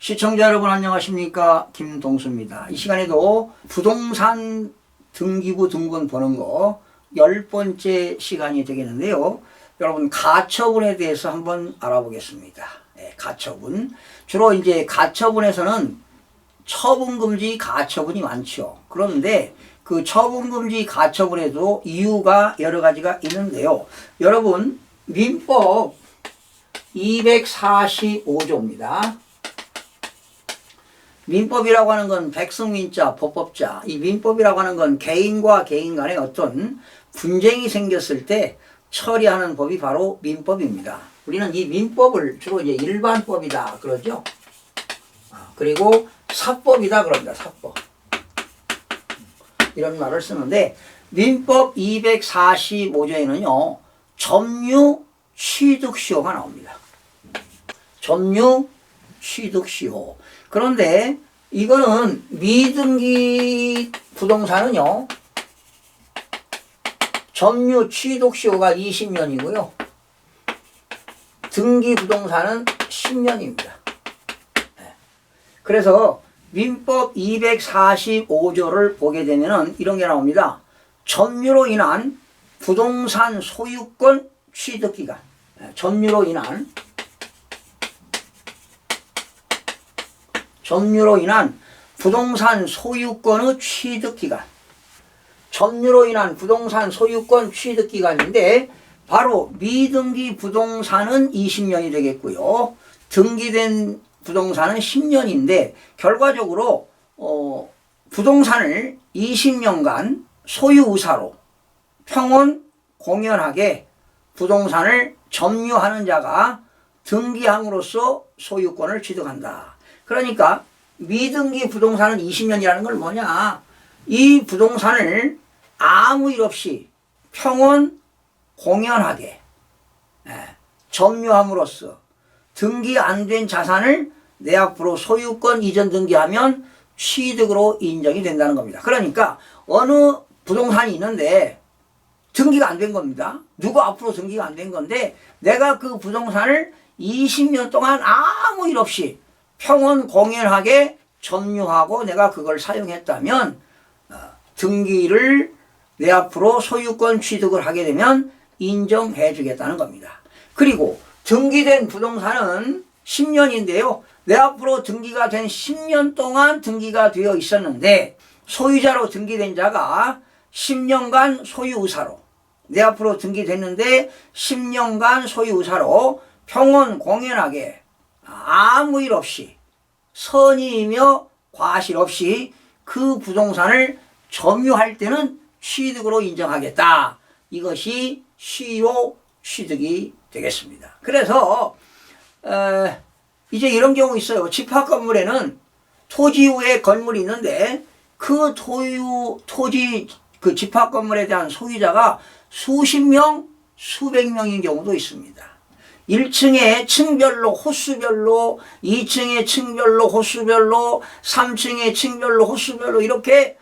시청자 여러분 안녕하십니까? 김동수입니다. 이 시간에도 부동산 등기부 등본 보는 거 10번째 시간이 되겠는데요. 여러분 가처분에 대해서 한번 알아보겠습니다. 네, 가처분. 주로 이제 가처분에서는 처분금지 가처분이 많죠. 그런데 그 처분금지 가처분에도 이유가 여러 가지가 있는데요. 여러분 민법 245조입니다. 민법이라고 하는 건 백성민자, 법법자. 이 민법이라고 하는 건 개인과 개인 간에 어떤 분쟁이 생겼을 때 처리하는 법이 바로 민법입니다. 우리는 이 민법을 주로 이제 일반법이다 그러죠. 그리고 사법이다 그럽니다. 사법. 이런 말을 쓰는데 민법 245조에는요. 점유 취득시효가 나옵니다. 점유 취득시효. 그런데 이거는 미등기 부동산은요. 점유 취득시효가 20년이고요. 등기 부동산은 10년입니다. 그래서 민법 245조를 보게 되면은 이런 게 나옵니다. 점유로 인한 부동산 소유권 취득기간. 점유로 인한 부동산 소유권의 취득기간. 점유로 인한 부동산 소유권 취득기간인데 바로 미등기 부동산은 20년이 되겠고요. 등기된 부동산은 10년인데 결과적으로 부동산을 20년간 소유의사로 평온 공연하게 부동산을 점유하는 자가 등기함으로써 소유권을 취득한다. 그러니까 미등기 부동산은 20년이라는 걸 뭐냐? 이 부동산을 아무 일 없이 평온 공연하게 점유함으로써 등기 안 된 자산을 내 앞으로 소유권 이전 등기하면 취득으로 인정이 된다는 겁니다. 그러니까 어느 부동산이 있는데 등기가 안 된 겁니다. 누구 앞으로 등기가 안 된 건데 내가 그 부동산을 20년 동안 아무 일 없이 평온 공연하게 점유하고 내가 그걸 사용했다면 등기를 내 앞으로 소유권 취득을 하게 되면 인정해 주겠다는 겁니다. 그리고 등기된 부동산은 10년인데요. 내 앞으로 등기가 된 10년 동안 등기가 되어 있었는데 소유자로 등기된 자가 10년간 소유의사로 내 앞으로 등기됐는데 10년간 소유의사로 평온 공연하게 아무 일 없이 선의이며 과실 없이 그 부동산을 점유할 때는 취득으로 인정하겠다. 이것이 시효 취득이 되겠습니다. 그래서 이제 이런 경우 있어요. 집합 건물에는 토지 후에 건물이 있는데 그 토지 그 집합 건물에 대한 소유자가 수십 명, 수백 명인 경우도 있습니다. 1층에 층별로 호수별로 2층에 층별로 호수별로 3층에 층별로 호수별로 이렇게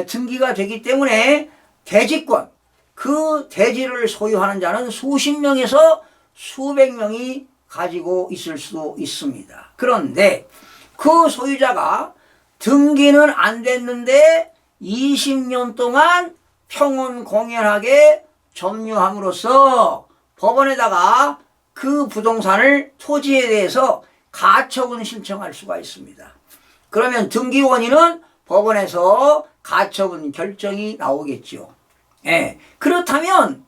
등기가 되기 때문에 대지권 그 대지를 소유하는 자는 수십 명에서 수백 명이 가지고 있을 수도 있습니다. 그런데 그 소유자가 등기는 안 됐는데 20년 동안 평온 공연하게 점유함으로써 법원에다가 그 부동산을 토지에 대해서 가처분 신청할 수가 있습니다. 그러면 등기 원인은 법원에서 가처분 결정이 나오겠죠. 그렇다면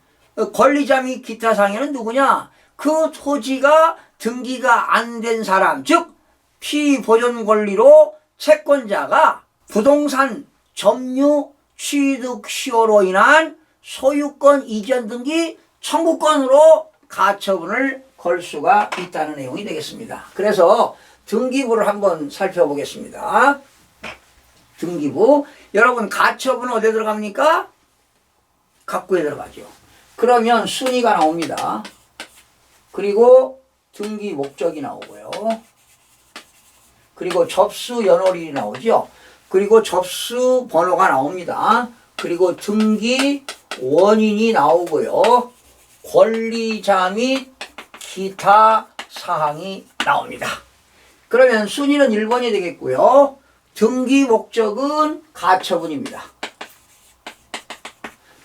권리자 및 기타 상해는 누구냐? 그 토지가 등기가 안 된 사람, 즉 피보존 권리로 채권자가 부동산 점유 취득 시효로 인한 소유권 이전 등기 청구권으로 가처분을 걸 수가 있다는 내용이 되겠습니다. 그래서 등기부를 한번 살펴보겠습니다. 등기부. 여러분 가처분은 어디에 들어갑니까? 갑구에 들어가죠. 그러면 순위가 나옵니다. 그리고 등기 목적이 나오고요. 그리고 접수 연월일이 나오죠. 그리고 접수 번호가 나옵니다. 그리고 등기 원인이 나오고요. 권리자 및 기타 사항이 나옵니다. 그러면 순위는 1번이 되겠고요. 등기 목적은 가처분입니다.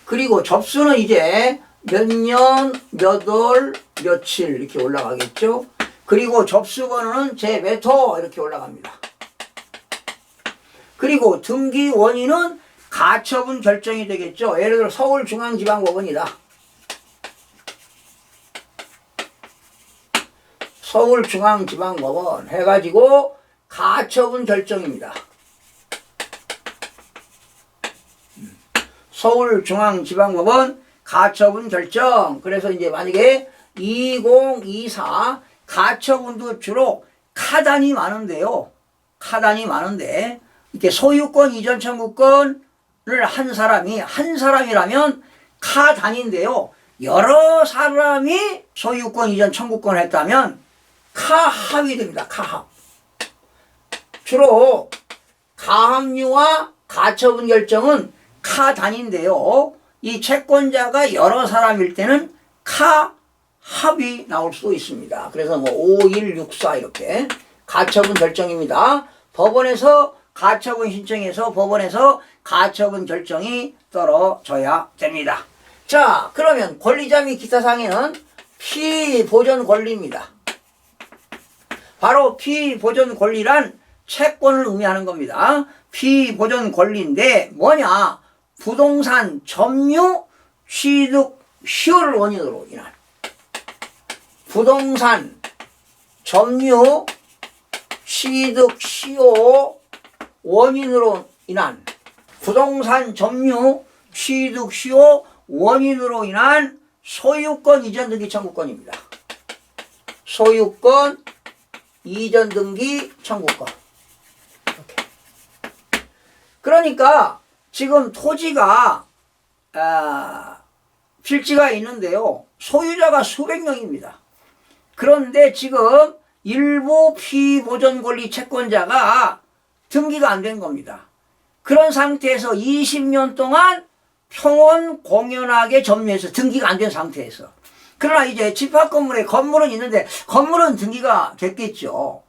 그리고 접수는 이제 몇 년, 몇 월, 며칠 이렇게 올라가겠죠. 그리고 접수번호는 제 몇 호 이렇게 올라갑니다. 그리고 등기 원인은 가처분 결정이 되겠죠. 예를 들어 서울중앙지방법원이다. 서울중앙지방법원 해가지고 가처분 결정입니다. 서울중앙지방법원 가처분 결정. 그래서 이제 만약에 2024 가처분도 주로 카단이 많은데요. 카단이 많은데 이렇게 소유권 이전 청구권을 한 사람이라면 카단인데요. 여러 사람이 소유권 이전 청구권을 했다면 카합이 됩니다. 카합. 주로 가합류와 가처분 결정은 카단인데요. 이 채권자가 여러 사람일 때는 카합이 나올 수도 있습니다. 그래서 뭐 5164 이렇게 가처분 결정입니다. 법원에서 가처분 신청해서 법원에서 가처분 결정이 떨어져야 됩니다. 자, 그러면 권리자 및 기타 사항에는 피보전 권리입니다. 바로 피보전 권리란 채권을 의미하는 겁니다. 피보전 권리인데 뭐냐? 부동산 점유 취득 시효를 원인으로 인한 부동산 점유 취득 시효 원인으로 인한 부동산 점유 취득 시효 원인으로 인한 소유권 이전 등기 청구권입니다. 소유권 이전 등기 청구권. 이렇게. 그러니까 지금 토지가 필지가 있는데요. 소유자가 수백 명입니다. 그런데 지금 일부 피보전 권리 채권자가 등기가 안 된 겁니다. 그런 상태에서 20년 동안 평온 공연하게 점유해서 등기가 안 된 상태에서. 그러나 이제 집합 건물에 건물은 있는데 건물은 등기가 됐겠죠.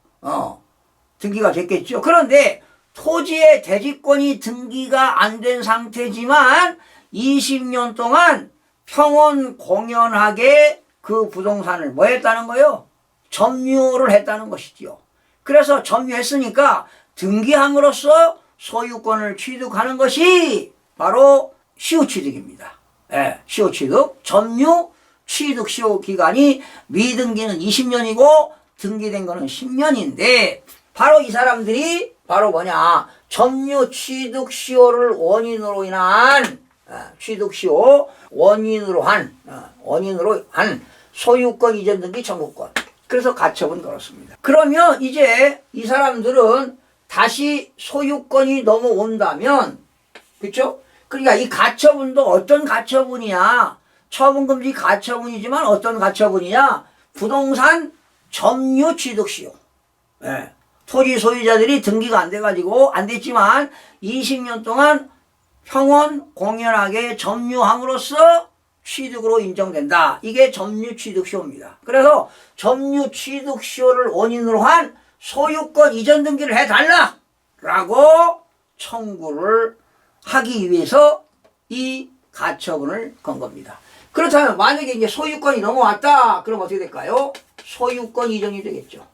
등기가 됐겠죠. 그런데 토지의 대지권이 등기가 안 된 상태지만 20년 동안 평온 공연하게 그 부동산을 뭐 했다는 거요? 점유를 했다는 것이지요. 그래서 점유했으니까 등기함으로써 소유권을 취득하는 것이 바로 시효취득입니다. 시효취득. 점유 취득 시효 기간이 미등기는 20년이고 등기된 거는 10년인데 바로 이 사람들이 바로 뭐냐? 점유 취득 시효를 원인으로 인한 취득 시효 원인으로 한 소유권 이전 등기 청구권. 그래서 가처분 걸었습니다. 그러면 이제 이 사람들은 다시 소유권이 넘어온다면, 그렇죠? 그러니까 이 가처분도 어떤 가처분이야? 처분금지 가처분이지만 어떤 가처분이냐? 부동산 점유 취득 시효. 토지 소유자들이 등기가 안 돼가지고 안 됐지만 20년 동안 평온 공연하게 점유함으로써 취득으로 인정된다. 이게 점유 취득 시효입니다. 그래서 점유 취득 시효를 원인으로 한 소유권 이전 등기를 해달라! 라고 청구를 하기 위해서 이 가처분을 건 겁니다. 그렇다면 만약에 이제 소유권이 넘어왔다. 그럼 어떻게 될까요? 소유권 이전이 되겠죠.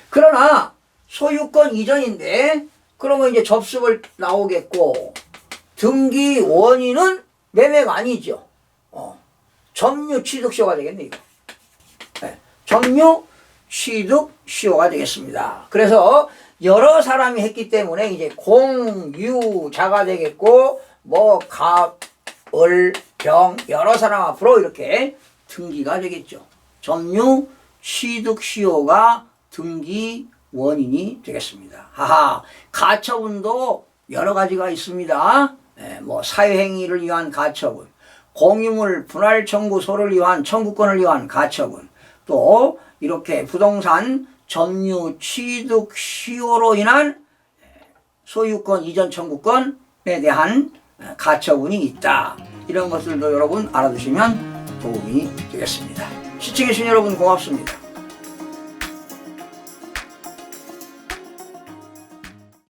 그러나 소유권 이전인데 그러면 이제 접수물 나오겠고 등기 원인은 매매가 아니죠. 점유 취득 시효가 되겠네 이거. 점유 취득 시효가 되겠습니다. 그래서 여러 사람이 했기 때문에 이제 공유자가 되겠고 뭐 갑, 을, 병 여러 사람 앞으로 이렇게 등기가 되겠죠. 점유 취득 시효가 등기 원인이 되겠습니다. 가처분도 여러 가지가 있습니다. 뭐 사회행위를 위한 가처분, 공유물 분할 청구소를 위한 청구권을 위한 가처분, 또 이렇게 부동산 점유 취득 시효로 인한 소유권 이전 청구권에 대한 가처분이 있다. 이런 것들도 여러분 알아두시면 도움이 되겠습니다. 시청해주신 여러분 고맙습니다.